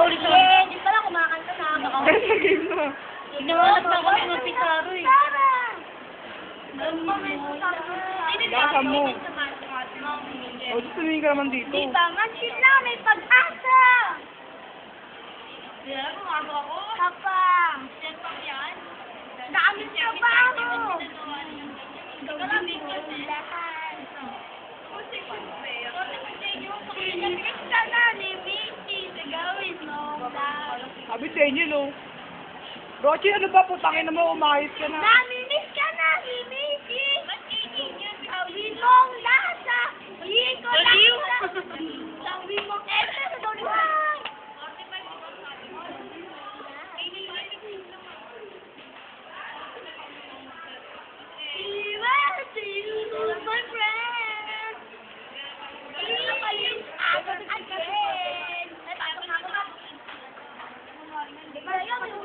ulit sa Eh, di pala kumakanta na ako. Game na. Hinahanap na kami ng Pizarro eh. Gasa mo. O, tumingin ka naman dito. Di ba? Mansin lang, may pag-asa! Kapang! Dami siya pa ako! Nag-miss ka na ni Mickey sa gawin mo. Sabi sa inyo, no? Rochi, ano ba? Putangin na mo, umayos ka na. Nami-miss ka na ni Mickey! Sabi mong nasa! Hindi ko lang! Sabi mong ete sa doon! My friend! Again!